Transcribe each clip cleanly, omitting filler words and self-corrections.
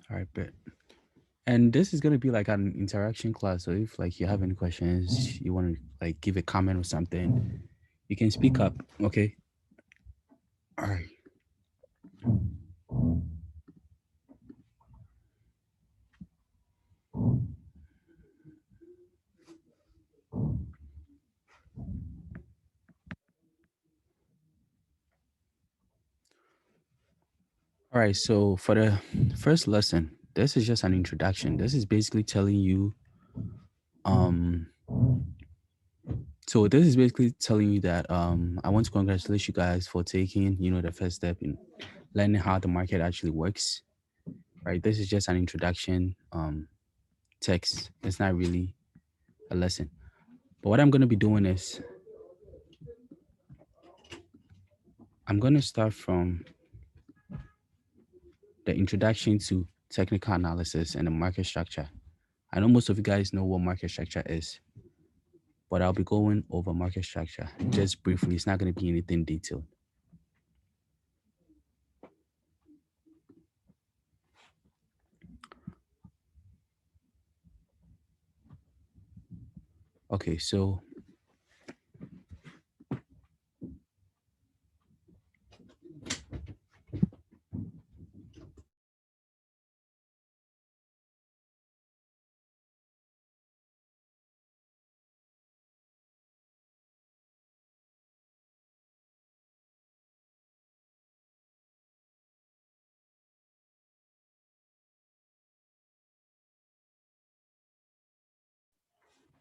All right, but and this is gonna be like an interaction class. So if like you have any questions, you want to like give a comment or something, you can speak up. Okay. All right. All right. So for the first lesson, this is just an introduction. This is basically telling you, um, so this is basically telling you that I want to congratulate you guys for taking, the first step in learning how the market actually works. Right. This is just an introduction text. It's not really a lesson. But what I'm gonna be doing is I'm gonna start from the introduction to technical analysis and the market structure. I know most of you guys know what market structure is, but I'll be going over market structure just briefly. It's not going to be anything detailed. Okay, so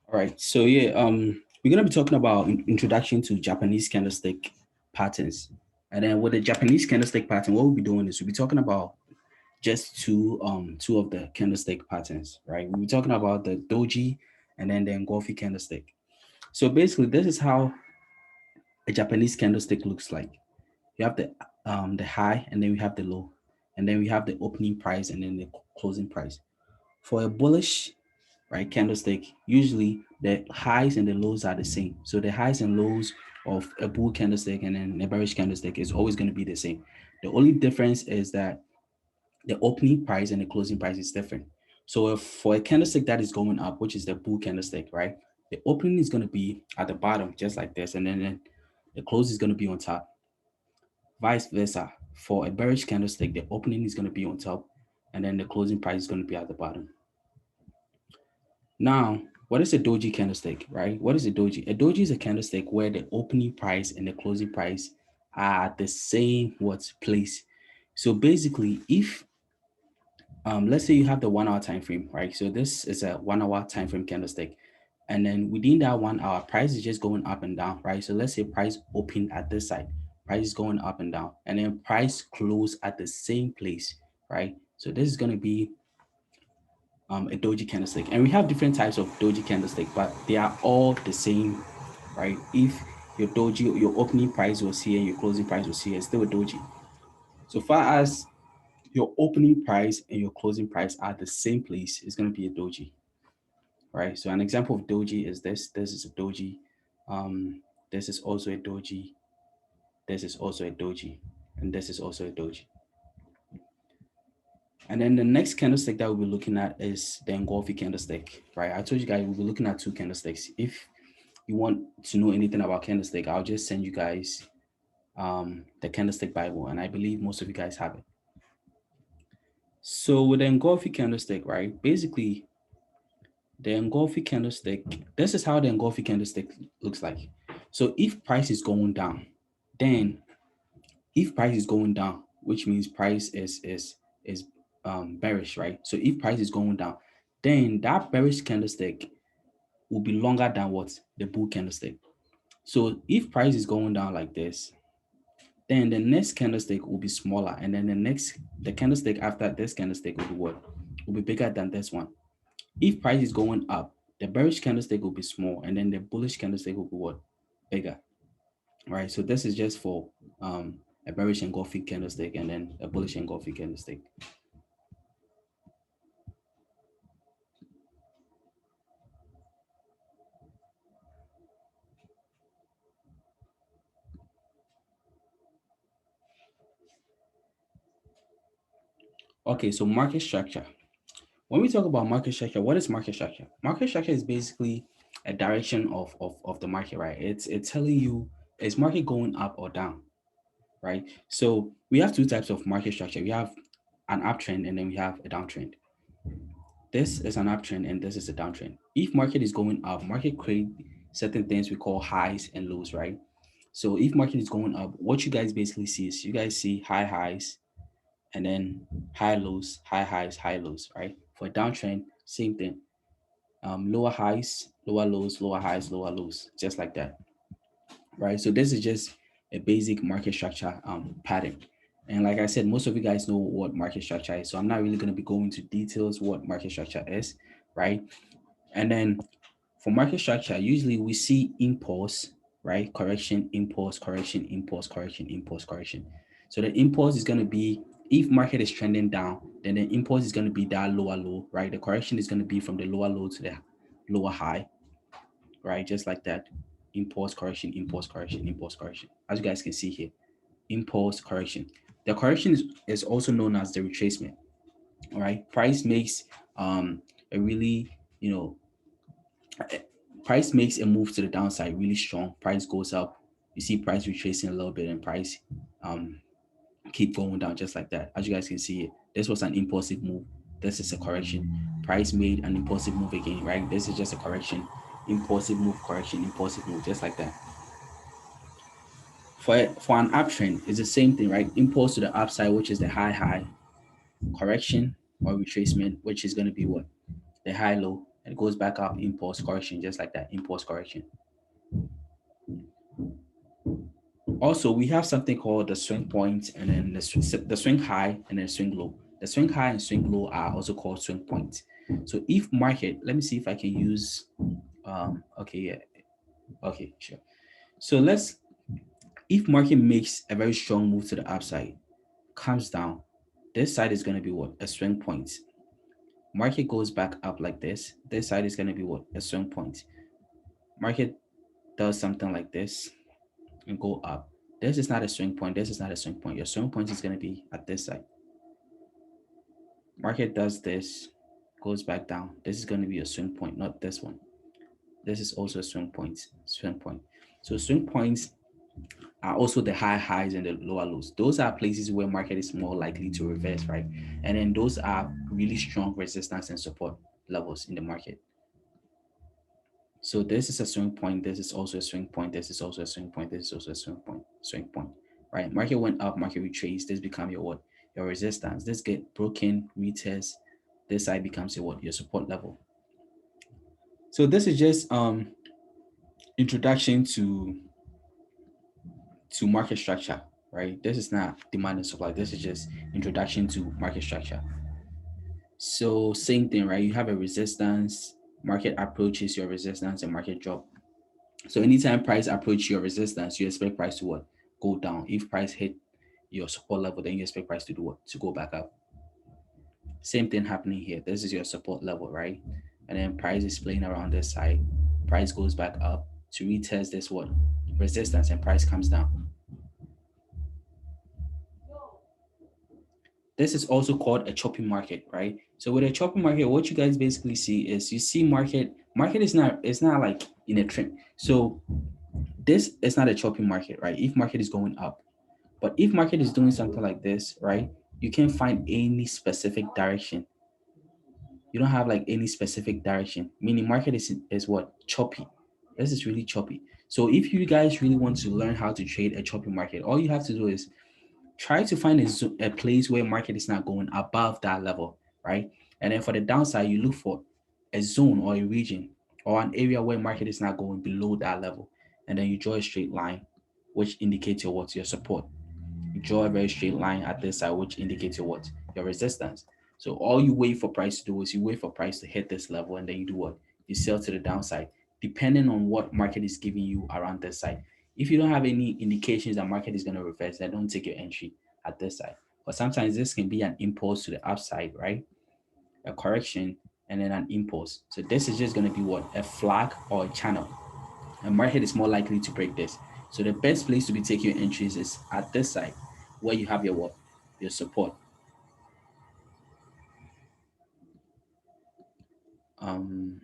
all right, so yeah, we're gonna be talking about introduction to Japanese candlestick patterns, and then with the Japanese candlestick pattern, what we'll be doing is we'll be talking about just two of the candlestick patterns, right? We'll be talking about the Doji and then the Engulfing candlestick. So basically, this is how a Japanese candlestick looks like. You have the high, and then we have the low, and then we have the opening price and then the closing price. For a bullish, right, candlestick, usually the highs and the lows are the same. So the highs and lows of a bull candlestick and then a bearish candlestick is always going to be the same. The only difference is that the opening price and the closing price is different. So if for a candlestick that is going up, which is the bull candlestick, right, the opening is going to be at the bottom, just like this, and then the close is going to be on top. Vice versa. For a bearish candlestick, the opening is going to be on top, and then the closing price is going to be at the bottom. Now, what is a doji candlestick, right? What is a doji? A doji is a candlestick where the opening price and the closing price are the same place. So basically, if let's say you have the 1 hour time frame, right? So this is a 1 hour time frame candlestick, and then within that 1 hour, price is just going up and down, right? So let's say price opened at this side, price is going up and down, and then price close at the same place, right? So this is going to be a doji candlestick, and we have different types of doji candlestick, but they are all the same, right? If your doji, your opening price was here, your closing price was here, it's still a doji. So far as your opening price and your closing price are the same place, it's going to be a doji, right? So an example of doji is this. This is a doji. Um, this is also a doji. This is also a doji, and this is also a doji. And then the next candlestick that we'll be looking at is the engulfing candlestick, right? I told you guys we'll be looking at two candlesticks. If you want to know anything about candlestick, I'll just send you guys the candlestick Bible, and I believe most of you guys have it. So with the engulfing candlestick, right? Basically, the engulfing candlestick, this is how the engulfing candlestick looks like. So if price is going down, then if price is going down, which means price is bearish, right? So if price is going down, then that bearish candlestick will be longer than what the bull candlestick. So if price is going down like this, then the next candlestick will be smaller, and then the candlestick after this candlestick will be what? Will be bigger than this one. If price is going up, the bearish candlestick will be small, and then the bullish candlestick will be what? Bigger. Right. So this is just for a bearish engulfing candlestick and then a bullish engulfing candlestick. Okay, so market structure. When we talk about market structure, what is market structure? Market structure is basically a direction of the market, right? It's telling you, is market going up or down, right? So we have two types of market structure. We have an uptrend and then we have a downtrend. This is an uptrend and this is a downtrend. If market is going up, market create certain things we call highs and lows, right? So if market is going up, what you guys basically see is you guys see high highs and then high lows, high highs, high lows, right? For a downtrend, same thing. Lower highs, lower lows, lower highs, lower lows, just like that, right? So this is just a basic market structure pattern. And like I said, most of you guys know what market structure is. So I'm not really going to be going into details what market structure is, right? And then for market structure, usually we see impulse, right? Correction, impulse, correction, impulse, correction, impulse, correction. So the impulse is going to be, if market is trending down, then the impulse is going to be that lower low, right? The correction is going to be from the lower low to the lower high, right? Just like that. Impulse, correction, impulse, correction, impulse, correction. As you guys can see here, impulse, correction. The correction is also known as the retracement, all right? Price makes a really, you know, price makes a move to the downside really strong. Price goes up. You see price retracing a little bit and price um, keep going down just like that. As you guys can see, this was an impulsive move. This is a correction. Price made an impulsive move again, right? This is just a correction. Impulsive move, correction, impulsive move, just like that. For an uptrend, it's the same thing, right? Impulse to the upside, which is the high high, correction or retracement, which is going to be what? The high low. And it goes back up, impulse, correction, just like that. Impulse, correction. Also, we have something called the swing point and then the swing high and then swing low. The swing high and swing low are also called swing points. So if market, let me see if I can use, okay, yeah, okay, sure. So if market makes a very strong move to the upside, comes down, this side is going to be what? A swing point. Market goes back up like this side is going to be what? A swing point. Market does something like this and go up. This is not a swing point. This is not a swing point. Your swing point is going to be at this side. Market does this, goes back down. This is going to be a swing point, not this one. This is also a swing point, swing point. So swing points are also the high highs and the lower lows. Those are places where market is more likely to reverse, right? And then those are really strong resistance and support levels in the market. So this is a swing point. This is also a swing point. This is also a swing point. This is also a swing point. Swing point, right? Market went up. Market retraced. This become your what? Your resistance. This get broken, retest. This side becomes your what? Your support level. So this is just introduction to market structure, right? This is not demand and supply. This is just introduction to market structure. So same thing, right? You have a resistance. Market approaches your resistance and market drop. So anytime price approach your resistance, you expect price to what? Go down. If price hit your support level, then you expect price to do what? To go back up. Same thing happening here. This is your support level, right? And then price is playing around this side. Price goes back up to retest this what? Resistance and price comes down. This is also called a choppy market, right? So with a choppy market, what you guys basically see is you see market is not, it's not like in a trend. So this is not a choppy market, right? If market is going up, but if market is doing something like this, right, you can't find any specific direction. You don't have like any specific direction, meaning market is what? Choppy. This is really choppy. So if you guys really want to learn how to trade a choppy market, all you have to do is try to find a place where market is not going above that level, right? And then for the downside, you look for a zone or a region or an area where market is not going below that level. And then you draw a straight line, which indicates your what? Your support. You draw a very straight line at this side, which indicates your what? Your resistance. So all you wait for price to do is you wait for price to hit this level and then you do what? You sell to the downside, depending on what market is giving you around this side. If you don't have any indications that market is going to reverse, then don't take your entry at this side. But sometimes this can be an impulse to the upside, right? A correction and then an impulse. So this is just going to be what? A flag or a channel. And market is more likely to break this. So the best place to be taking your entries is at this side, where you have your what? Your support. Um,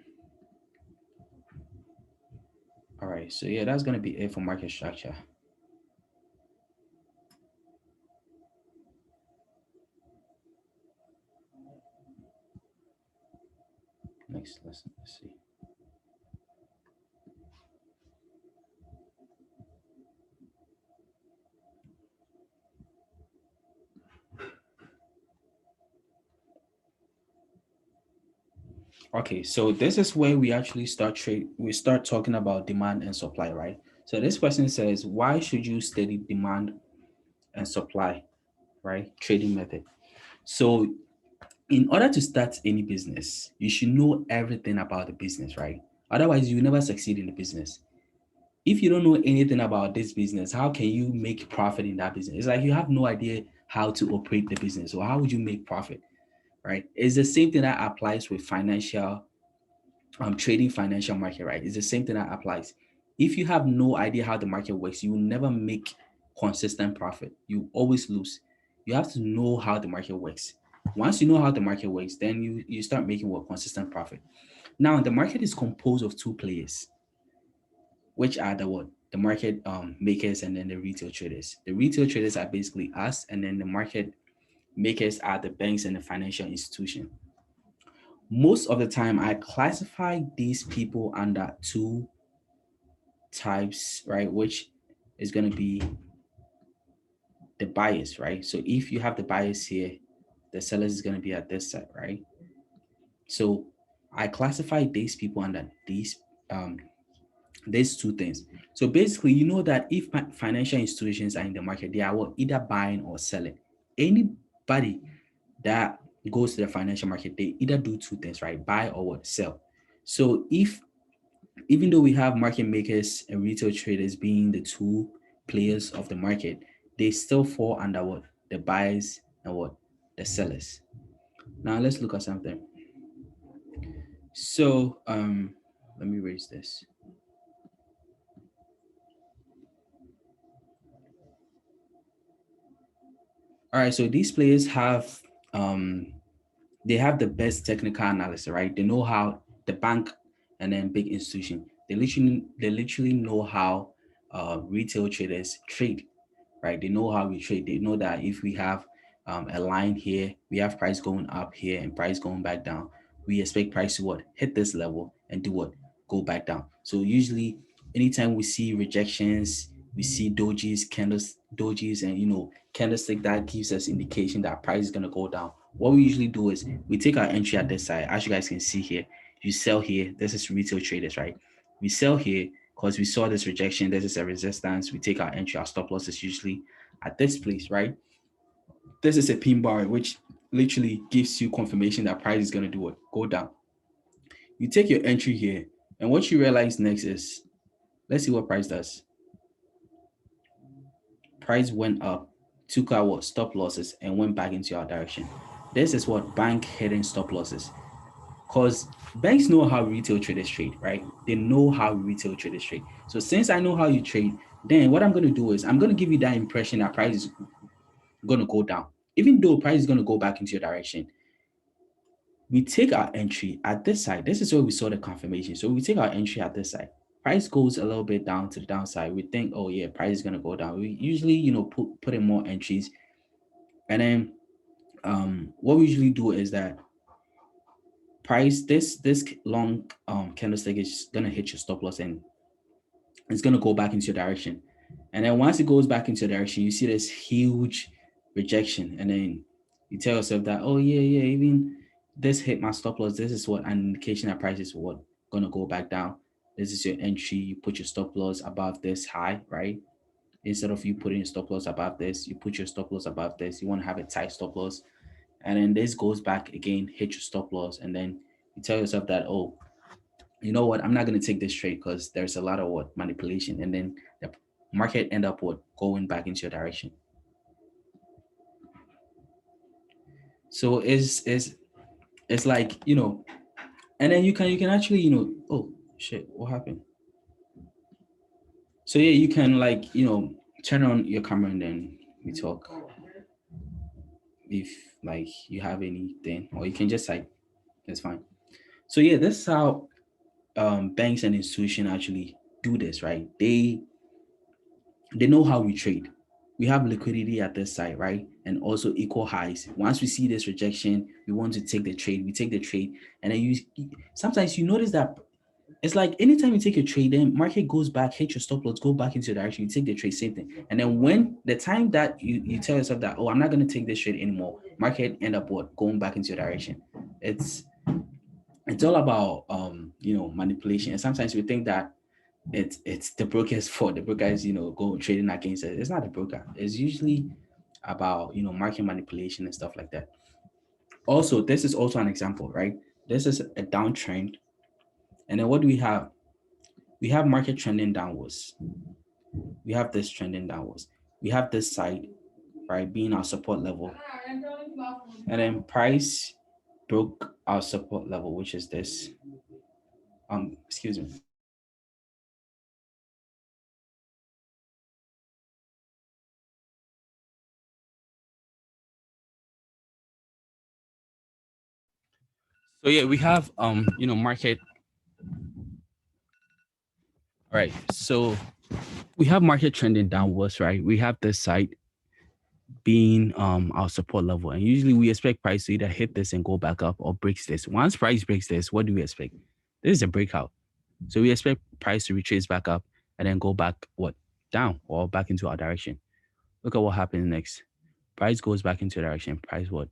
all right, so yeah, that's gonna be it for market structure. Next lesson, let's see. Okay, so this is where we actually we start talking about demand and supply, right? So this question says, why should you study demand and supply, right? Trading method. So in order to start any business, you should know everything about the business, right? Otherwise, you will never succeed in the business. If you don't know anything about this business, how can you make profit in that business? It's like you have no idea how to operate the business. So how would you make profit, right? It's the same thing that applies with financial trading financial market, right? It's the same thing that applies. If you have no idea how the market works, you will never make consistent profit. You always lose. You have to know how the market works. Once you know how the market works, then you start making what consistent profit. Now the market is composed of two players, which are the what? The market makers and then the retail traders. The retail traders are basically us, and then the market makers are the banks and the financial institution. Most of the time, I classify these people under two types, right? Which is going to be the bias, right? So if you have the bias here, the sellers is going to be at this side, right? So I classify these people under um these two things. So basically, you know that if financial institutions are in the market, they are what, either buying or selling. Anybody that goes to the financial market, they either do two things, right? Buy or what, sell. So if even though we have market makers and retail traders being the two players of the market, they still fall under what, the buyers and what, the sellers. Now let's look at something. So let me raise this. All right, so these players have um they have the best technical analysis, right? They know how the bank and then big institution, they literally know how retail traders trade, right? They know how we trade. They know that if we have a line here, we have price going up here and price going back down. We expect price to what, hit this level and do what, go back down. So usually, anytime we see rejections, we see dojis, and candlestick that gives us indication that price is gonna go down. What we usually do is we take our entry at this side, as you guys can see here. You sell here. This is retail traders, right? We sell here because we saw this rejection. This is a resistance. We take our entry. Our stop loss is usually at this place, right? This is a pin bar, which literally gives you confirmation that price is going to do what? Go down. You take your entry here, and what you realize next is, let's see what price does. Price went up, took our what, stop losses, and went back into our direction. This is what bank hidden stop losses. Because banks know how retail traders trade, right? They know how retail traders trade. So since I know how you trade, then what I'm going to do is I'm going to give you that impression that price is going to go down. Even though price is going to go back into your direction, we take our entry at this side. This is where we saw the confirmation. So we take our entry at this side. Price goes a little bit down to the downside. We think, oh yeah, price is going to go down. We usually, put in more entries. And then what we usually do is that price this long candlestick is gonna hit your stop loss and it's gonna go back into your direction. And then once it goes back into your direction, you see this huge rejection, and then you tell yourself that, oh yeah, yeah, even this hit my stop loss. This is what an indication that price is what gonna go back down. This is your entry. You put your stop loss above this high, right? Instead of you putting your stop loss above this, you put your stop loss above this. You want to have a tight stop loss, and then this goes back again, hit your stop loss, and then you tell yourself that, oh, you know what, I'm not going to take this trade because there's a lot of what, manipulation, and then the market end up what, going back into your direction. So it's like, and then you can actually, oh shit, what happened? So yeah, you can, like, turn on your camera and then we talk if like you have anything, or you can just like, it's fine. So yeah, this is how banks and institutions actually do this, right? They know how we trade. We have liquidity at this side, right? And also equal highs. Once we see this rejection, we want to take the trade. We take the trade, and then you sometimes you notice that it's like anytime you take a trade, then market goes back, hit your stop loss, go back into your direction, you take the trade, same thing. And then when the time that you tell yourself that, oh, I'm not gonna take this trade anymore, market end up what? Going back into your direction. It's it's all about manipulation. And sometimes we think that it's the broker's fault. The broker is, go trading against it. It's not the broker. It's usually about market manipulation and stuff like that. Also, this is also an example, right? This is a downtrend. And then what do we have? We have market trending downwards. We have this trending downwards. We have this side, right, being our support level. And then price broke our support level, which is this. Excuse me. So yeah, we have market. All right. So we have market trending downwards, right? We have this side being our support level. And usually we expect price to either hit this and go back up or breaks this. Once price breaks this, what do we expect? This is a breakout. So we expect price to retrace back up and then go back what? Down or back into our direction. Look at what happens next. Price goes back into direction. Price what?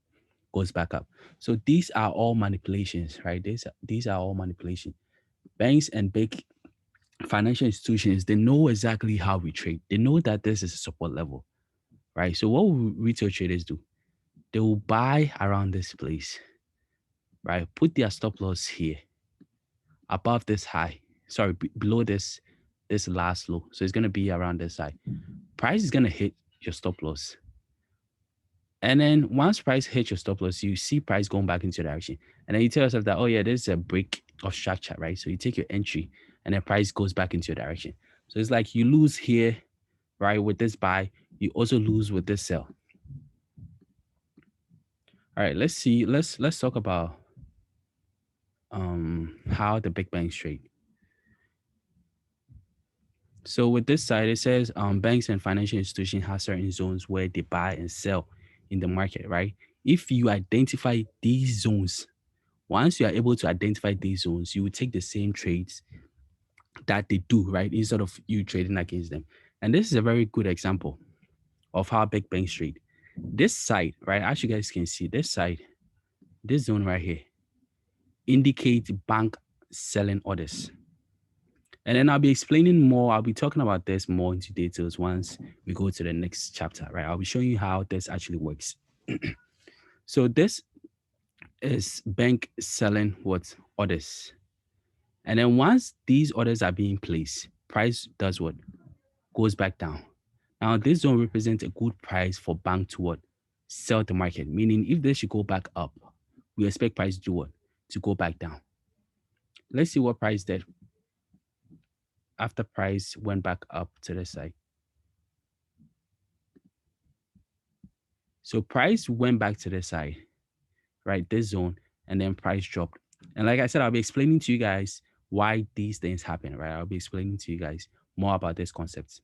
Goes back up. So these are all manipulations, right? These are all manipulation. Banks and big financial institutions, they know exactly how we trade. They know that this is a support level, right? So what will retail traders do? They will buy around this place, right? Put their stop loss here, above this high. Sorry, below this last low. So it's gonna be around this side. Price is gonna hit your stop loss. And then once price hits your stop loss, you see price going back into your direction. And then you tell yourself that, oh yeah, this is a break of structure, right? So you take your entry and then price goes back into your direction. So it's like you lose here, right? With this buy, you also lose with this sell. All right, let's see. Let's talk about how the big banks trade. So with this side, it says banks and financial institutions have certain zones where they buy and sell in the market, right? If you identify these zones, once you are able to identify these zones, you will take the same trades that they do, right? Instead of you trading against them. And this is a very good example of how big banks trade. This side, right? As you guys can see, this side, this zone right here, indicates bank selling orders. And then I'll be explaining more. I'll be talking about this more into details once we go to the next chapter, right? I'll be showing you how this actually works. So this is bank selling what? Orders. And then once these orders are being placed, price does what? Goes back down. Now this zone represents a good price for bank to what? Sell the market. Meaning if they should go back up, we expect price to do what? To go back down. Let's see what price did after price went back up to the side. So price went back to the side, right? This zone, and then price dropped. And like I said, I'll be explaining to you guys why these things happen, right? I'll be explaining to you guys more about this concept.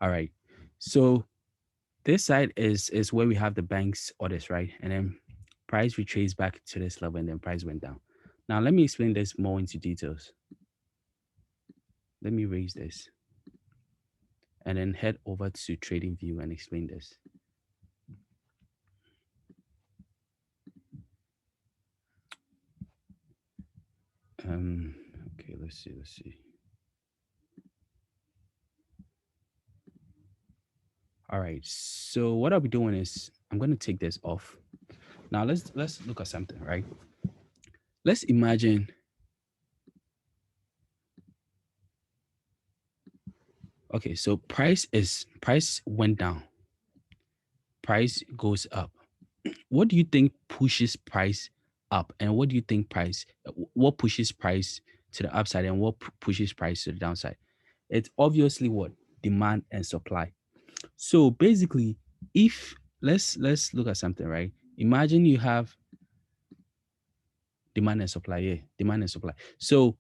All right. So this side is where we have the bank's orders, right? And then price retraced back to this level and then price went down. Now let me explain this more into details. Let me raise this and then head over to trading view and explain this. Um okay, let's see. All right. So what I'll be doing is I'm going to take this off. Now let's look at something, right? Let's imagine. Okay, so price went down. Price goes up. What do you think pushes price up, and what do you think what pushes price to the upside, and what pushes price to the downside? It's obviously what? Demand and supply. So basically, if let's look at something, right? Imagine you have Demand and supply, yeah, demand and supply. So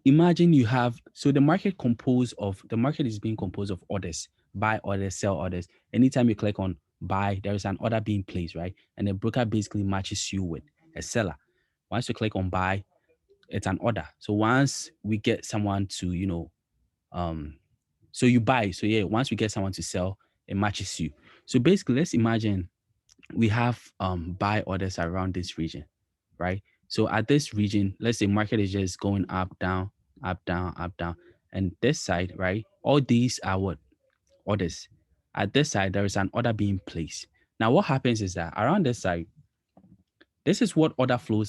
imagine you have, so the market is being composed of orders, buy orders, sell orders. Anytime you click on buy, there is an order being placed, right? And the broker basically matches you with a seller. Once you click on buy, it's an order. So once we get someone to, um, so you buy. So yeah, once we get someone to sell, it matches you. So basically, let's imagine we have buy orders around this region, right? So at this region, let's say market is just going up, down, up, down, up, down. And this side, right? All these are what? Orders. At this side, there is an order being placed. Now, what happens is that around this side, this is what order flow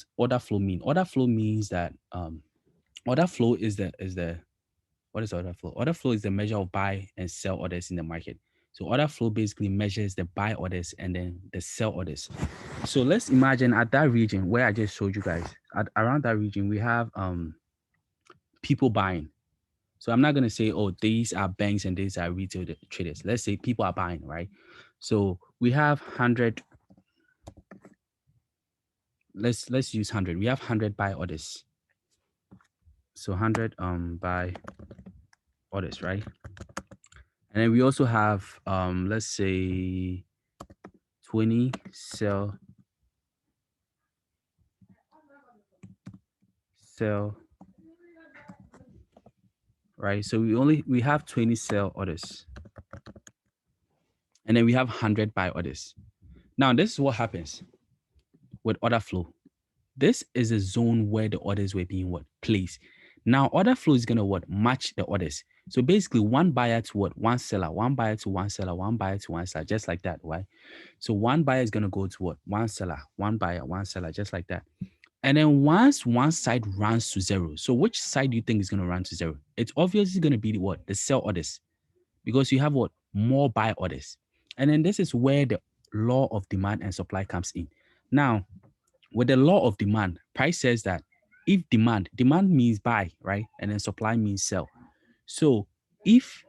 mean. Order flow means that order flow is the what is order flow? Order flow is the measure of buy and sell orders in the market. So order flow basically measures the buy orders and then the sell orders. So let's imagine at that region where I just showed you guys, around that region, we have people buying. So I'm not going to say, oh, these are banks and these are retail traders. Let's say people are buying, right? So we have 100. Let's use 100. We have 100 buy orders. So 100 buy orders, right? And then we also have let's say 20 sell right? So we have 20 sell orders. And then we have 100 buy orders. Now, this is what happens with order flow. This is a zone where the orders were being what? Placed. Now, order flow is going to what? Match the orders. So basically, one buyer to what? One seller, one buyer to one seller, one buyer to one seller, just like that, right? So one buyer is going to go to what? One seller, one buyer, one seller, just like that. And then once one side runs to zero, so which side do you think is going to run to zero? It's obviously going to be what? The sell orders, because you have what? More buy orders. And then this is where the law of demand and supply comes in. Now, with the law of demand, price says that if demand means buy, right? And then supply means sell. So if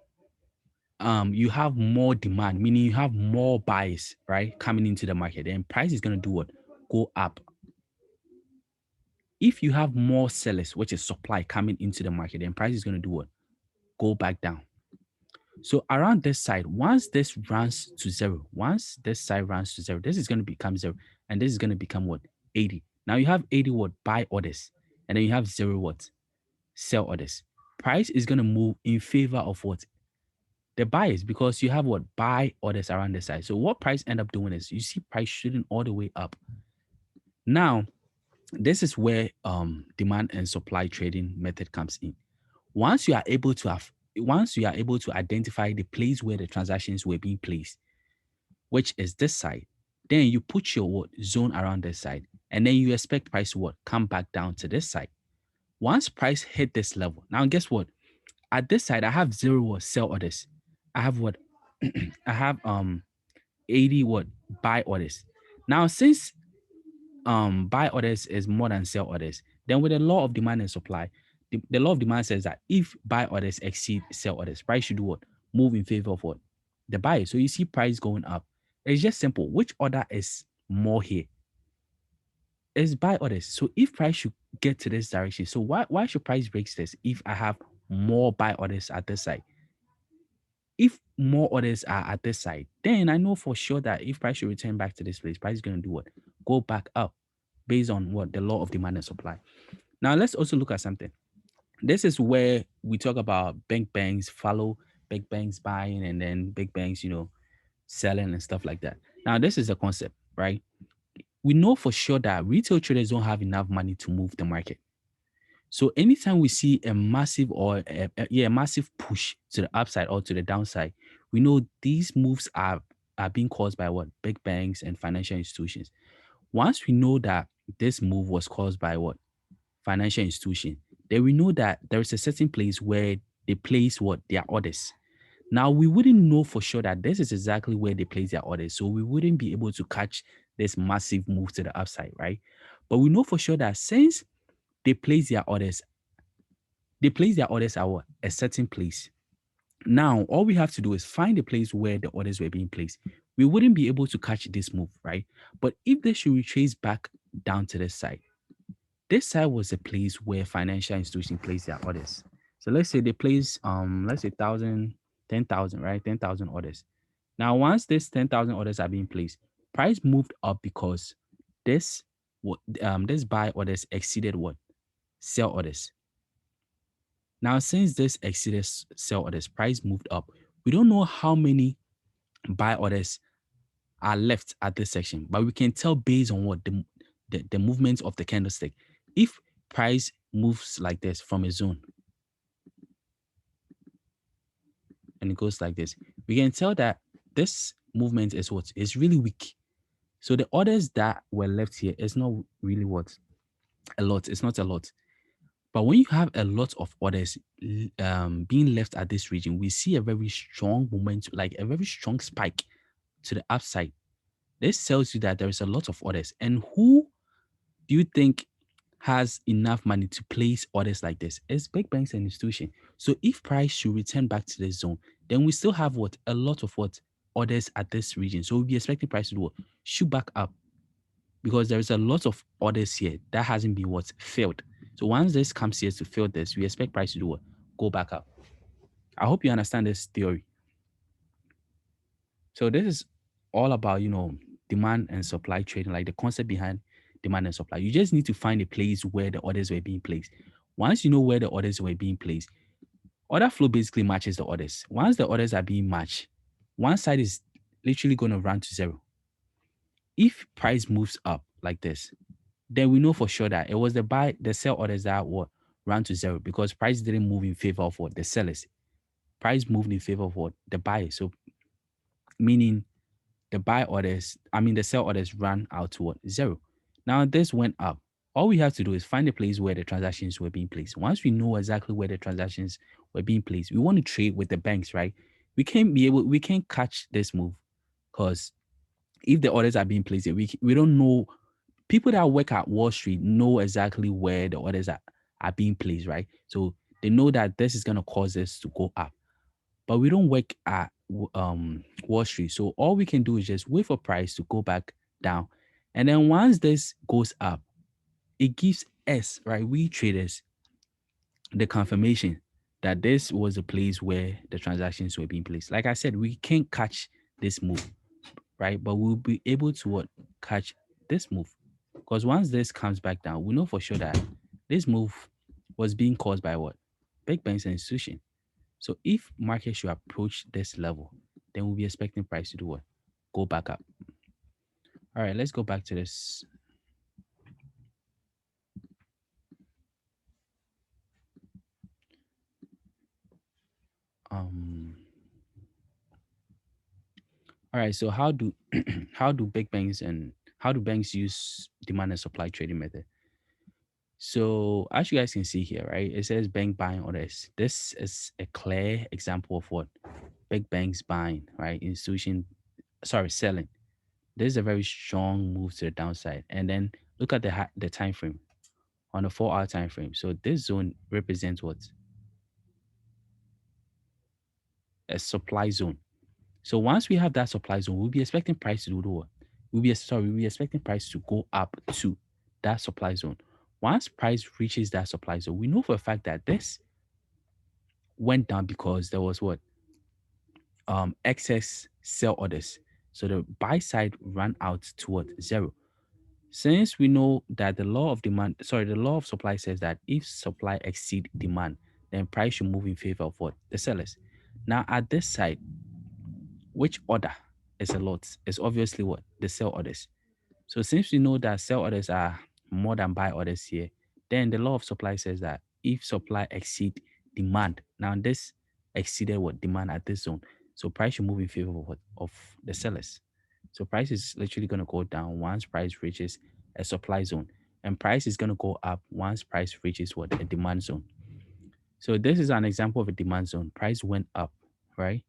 you have more demand, meaning you have more buys, right, coming into the market, then price is going to do what? Go up. If you have more sellers, which is supply coming into the market, then price is going to do what? Go back down. So around this side, once this runs to zero, once this side runs to zero, this is going to become zero. And this is going to become what? 80. Now you have 80 what? Buy orders. And then you have zero what? Sell orders. Price is going to move in favor of what? The buyers, because you have what? Buy orders around the side. So what price end up doing is you see price shooting all the way up. Now, this is where demand and supply trading method comes in. Once you are able to identify the place where the transactions were being placed, which is this side, then you put your what zone around this side, and then you expect price to what come back down to this side. Once price hit this level, now guess what? At this side, I have zero what sell orders. I have what I have 80 what buy orders. Now since buy orders is more than sell orders, then with the law of demand and supply, the law of demand says that if buy orders exceed sell orders, price should do what? Move in favor of what? The buyer. So you see price going up. It's just simple. Which order is more here? It's buy orders. So if price should get to this direction, so why should price break this if I have more buy orders at this side? If more orders are at this side, then I know for sure that if price should return back to this place, price is going to do what? Go back up based on what? The law of demand and supply. Now, let's also look at something. This is where we talk about banks follow big banks buying and then big banks, selling and stuff like that. Now, this is a concept, right? We know for sure that retail traders don't have enough money to move the market. So anytime we see a massive or a massive push to the upside or to the downside, we know these moves are being caused by what? Big banks and financial institutions. Once we know that this move was caused by what? Financial institution, then we know that there is a certain place where they place what? Their orders. Now, we wouldn't know for sure that this is exactly where they place their orders. So we wouldn't be able to catch this massive move to the upside, right? But we know for sure that since they place their orders, at what? A certain place. Now, all we have to do is find the place where the orders were being placed. We wouldn't be able to catch this move, right? But if they should retrace back down to this side, This side was a place where financial institutions place their orders. So let's say they place let's say 1,000, 10,000, right? 10,000 orders. Now once this 10,000 orders are being placed, price moved up because this this buy orders exceeded what? Sell orders. Now since this exceeded sell orders, price moved up. We don't know how many buy orders are left at this section, but we can tell based on what the movement of the candlestick. If price moves like this from a zone and it goes like this, we can tell that this movement is what is really weak. So the orders that were left here is not really what a lot. It's not a lot. But when you have a lot of orders being left at this region, we see a very strong momentum, like a very strong spike to the upside. This tells you that there is a lot of orders. And who do you think has enough money to place orders like this? It's big banks and institutions. So if price should return back to the zone, then we still have what a lot of what orders at this region. So we'll be expecting price to do what? Shoot back up because there is a lot of orders here that hasn't been what filled. So once this comes here to fill this, we expect price to do what? Go back up. I hope you understand this theory. So this is all about, demand and supply trading, like the concept behind demand and supply. You just need to find a place where the orders were being placed. Once you know where the orders were being placed, order flow basically matches the orders. Once the orders are being matched, one side is literally going to run to zero. If price moves up like this, then we know for sure that it was the sell orders that were ran to zero because price didn't move in favor of what the sellers. Price moved in favor of what the buyers. So meaning the sell orders ran out to what? Zero. Now this went up. All we have to do is find a place where the transactions were being placed. Once we know exactly where the transactions were being placed, we want to trade with the banks, right? We can't catch this move because if the orders are being placed here, we don't know. People that work at Wall Street know exactly where the orders are being placed, right? So they know that this is going to cause this to go up. But we don't work at Wall Street. So all we can do is just wait for price to go back down. And then once this goes up, it gives us, right, we traders, the confirmation that this was a place where the transactions were being placed. Like I said, we can't catch this move, right? But we'll be able to what catch this move. Because once this comes back down, we know for sure that this move was being caused by what? Big banks and institutions. So if market should approach this level, then we'll be expecting price to do what? Go back up. All right, let's go back to this. Um, all right, so how do how do big banks and how do banks use demand and supply trading method? So as you guys can see here, right, it says bank buying orders. This is a clear example of what big banks buying, right? Selling. This is a very strong move to the downside. And then look at the time frame on a 4 hour time frame. So this zone represents what? A supply zone. So once we have that supply zone, we'll be expecting price to do what? We'll be expecting price to go up to that supply zone. Once price reaches that supply zone, we know for a fact that this went down because there was what? Excess sell orders. So the buy side ran out toward zero. Since we know that the law of supply says that if supply exceed demand, then price should move in favor of what? The sellers. Now at this side, which order is a lot? Is obviously what? The sell orders. So since we know that sell orders are more than buy orders here, then the law of supply says that if supply exceed demand, now this exceeded what demand at this zone. So price should move in favor of what? Of the sellers. So price is literally going to go down once price reaches a supply zone, and price is going to go up once price reaches what? A demand zone. So this is an example of a demand zone. Price went up, right?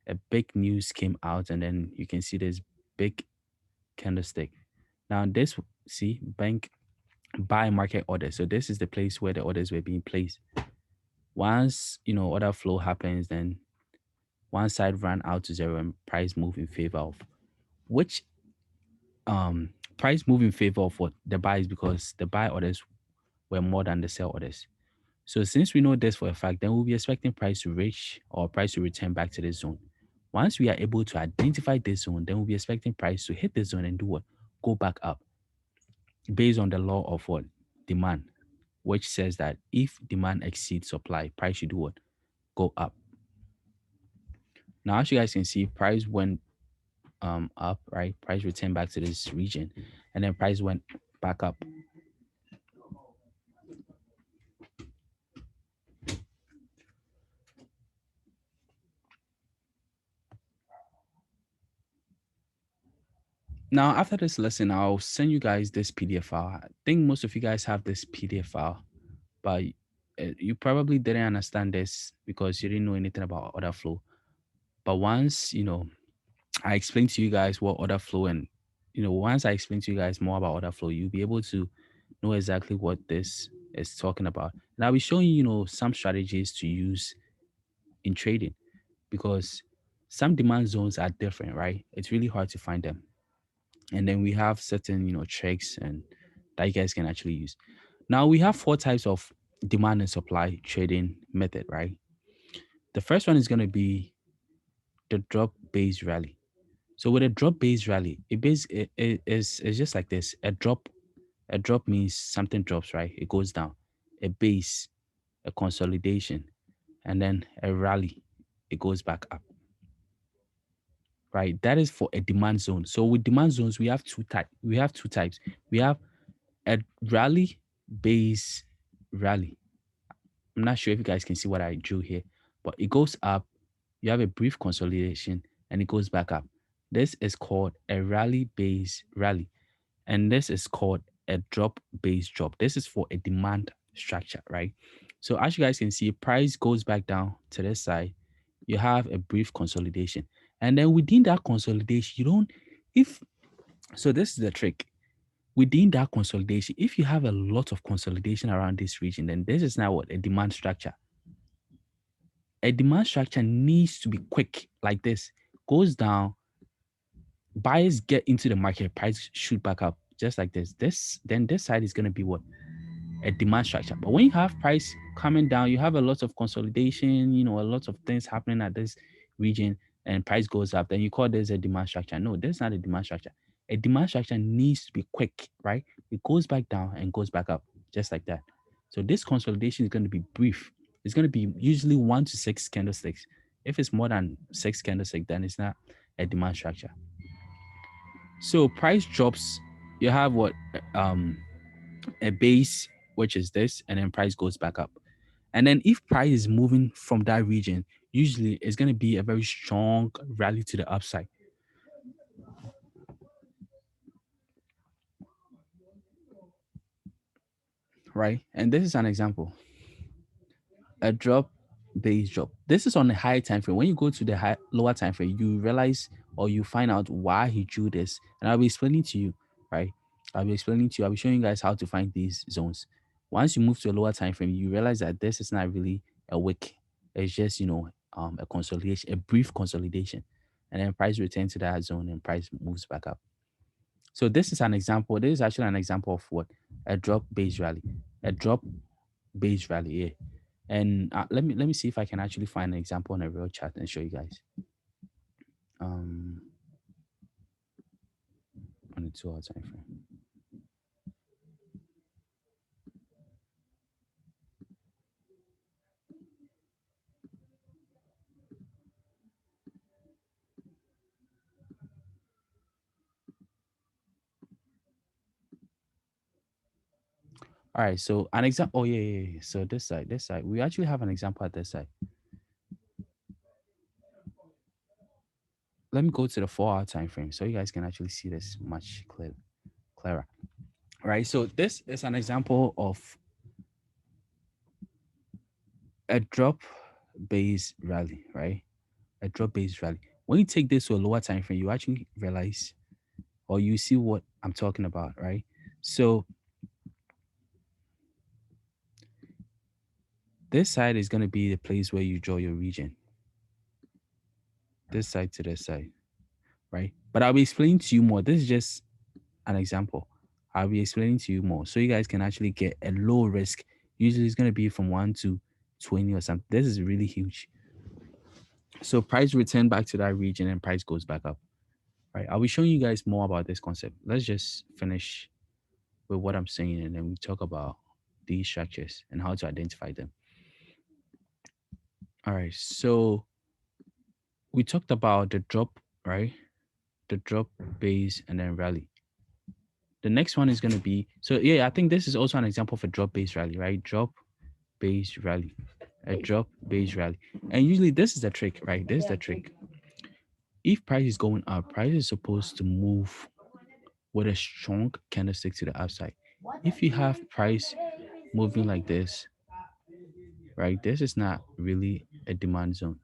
A big news came out, and then you can see this big candlestick. Now this, see, bank buy market order. So this is the place where the orders were being placed. Once order flow happens, then one side ran out to zero and price move in favor of which price move in favor of what the buys because the buy orders were more than the sell orders. So since we know this for a fact, then we'll be expecting price to reach or price to return back to this zone. Once we are able to identify this zone, then we'll be expecting price to hit this zone and do what? Go back up based on the law of what? Demand, which says that if demand exceeds supply, price should do what? Go up. Now, as you guys can see, price went up, right? Price returned back to this region, and then price went back up. Now, after this lesson, I'll send you guys this PDF file. I think most of you guys have this PDF file, but you probably didn't understand this because you didn't know anything about order flow. But once I explain to you guys what order flow and once I explain to you guys more about order flow, you'll be able to know exactly what this is talking about. And I'll be showing you, some strategies to use in trading because some demand zones are different, right? It's really hard to find them. And then we have certain, tricks and that you guys can actually use. Now we have four types of demand and supply trading method, right? The first one is going to be the drop based rally. So with a drop based rally, it is just like this. A drop means something drops, right? It goes down. A base, a consolidation, and then a rally, it goes back up. Right? That is for a demand zone. So with demand zones, we have two types. We have a rally base rally. I'm not sure if you guys can see what I drew here, but it goes up, you have a brief consolidation, and it goes back up. This is called a rally base rally, and this is called a drop base drop. This is for a demand structure, right? So as you guys can see, price goes back down to this side. You have a brief consolidation, and then within that consolidation, you don't. If so, this is the trick within that consolidation, if you have a lot of consolidation around this region, then this is now what a demand structure. A demand structure needs to be quick, like this. Goes down, buyers get into the market, price shoot back up, just like this. This side is gonna be what? A demand structure. But when you have price coming down, you have a lot of consolidation, a lot of things happening at this region, and price goes up, then you call this a demand structure. No, this is not a demand structure. A demand structure needs to be quick, right? It goes back down and goes back up, just like that. So this consolidation is going to be brief. It's going to be usually 1 to 6 candlesticks. If it's more than 6 candlesticks, then it's not a demand structure. So price drops, you have what? A base, which is this, and then price goes back up. And then if price is moving from that region, usually it's going to be a very strong rally to the upside, right? And this is an example. A drop base drop. This is on the high time frame. When you go to the lower time frame, you realize or you find out why he drew this. And I'll be explaining to you, right? I'll be showing you guys how to find these zones. Once you move to a lower time frame, you realize that this is not really a wick. It's just, a consolidation, a brief consolidation. And then price returns to that zone and price moves back up. So this is an example. This is actually an example of what? A drop base rally. A drop base rally, yeah. And let me see if I can actually find an example on a real chart and show you guys. Um, on a 2 hour time frame. All right, so an example. Oh yeah. So this side, we actually have an example at this side. Let me go to the 4 hour time frame so you guys can actually see this much clearer. All right, so this is an example of a drop base rally, right? A drop base rally. When you take this to a lower time frame, you actually realize or you see what I'm talking about, right? So this side is going to be the place where you draw your region. This side to this side, right? But I'll be explaining to you more. This is just an example. I'll be explaining to you more so you guys can actually get a low risk. Usually it's going to be from 1 to 20 or something. This is really huge. So price return back to that region and price goes back up. Right. I'll be showing you guys more about this concept. Let's just finish with what I'm saying and then we talk about these structures and how to identify them. All right. So we talked about the drop, right? The drop, base, and then rally. The next one is going to be so yeah, I think this is also an example of a drop base rally, right? Drop base rally, a drop base rally. And usually this is the trick, right? This is the trick. If price is going up, price is supposed to move with a strong candlestick to the upside. If you have price moving like this, right, this is not really a demand zone.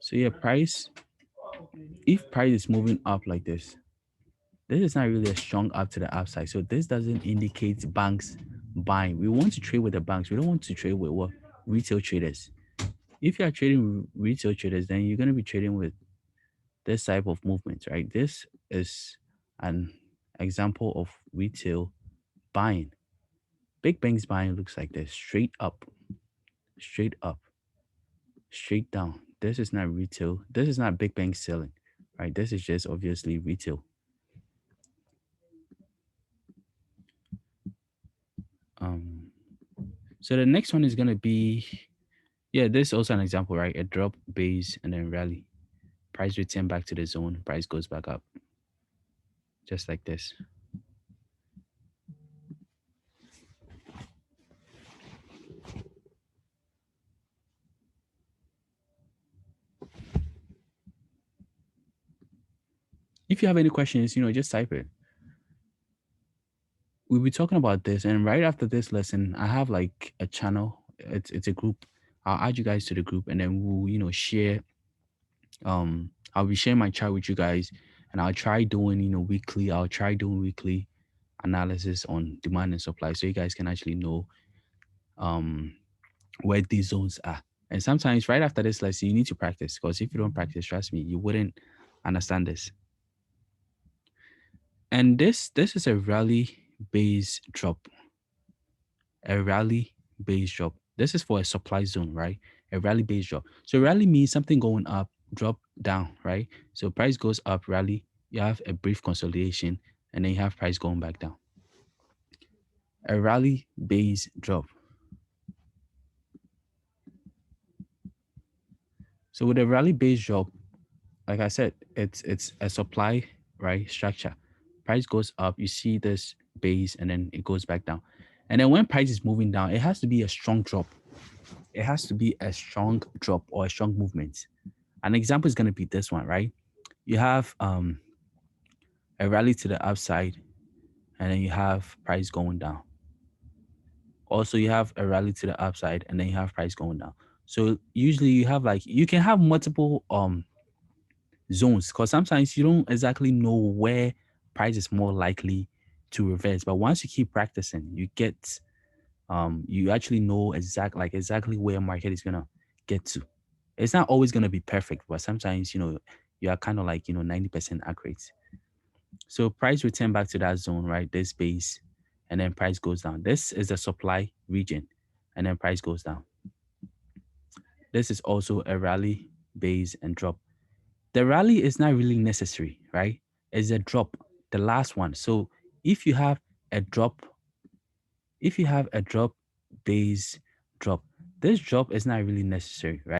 So yeah, price, if price is moving up like this is not really a strong up to the upside. So this doesn't indicate banks buying. We want to trade with the banks. We don't want to trade with what? Retail traders. If you are trading with retail traders, then you're going to be trading with this type of movement, right? This is an example of retail buying. Big banks buying looks like this: straight up, straight down. This is not retail. This is not big banks selling, right? This is just obviously retail. Um, so the next one is gonna be yeah. This is also an example, right? A drop, base, and then rally. Price return back to the zone. Price goes back up, just like this. If you have any questions, just type it. We'll be talking about this, and right after this lesson, I have like a channel. It's a group. I'll add you guys to the group, and then we'll share. I'll be sharing my chart with you guys, and I'll try doing weekly. I'll try doing weekly analysis on demand and supply, so you guys can actually know um where these zones are. And sometimes right after this lesson, you need to practice because if you don't practice, trust me, you wouldn't understand this. And this is a rally base drop. A rally base drop. This is for a supply zone, right? A rally base drop. So rally means something going up, drop down, right? So price goes up, rally, you have a brief consolidation, and then you have price going back down. A rally base drop. So with a rally base drop, like I said, it's a supply, right, structure. Price goes up, you see this base, and then it goes back down. And then when price is moving down, it has to be a strong drop. It has to be a strong drop or a strong movement. An example is going to be this one, right? You have a rally to the upside, and then you have price going down. Also, you have a rally to the upside, and then you have price going down. So usually you have like you can have multiple zones because sometimes you don't exactly know where price is more likely to reverse. But once you keep practicing, you get you actually know exactly where market is gonna get to. It's not always gonna be perfect, but sometimes you are kind of like 90% accurate. So price return back to that zone, right? This base, and then price goes down. This is the supply region, and then price goes down. This is also a rally, base, and drop. The rally is not really necessary, right? It's a drop, the last one. So if you have a drop, if you have a drop, base, drop, this drop is not really necessary, right?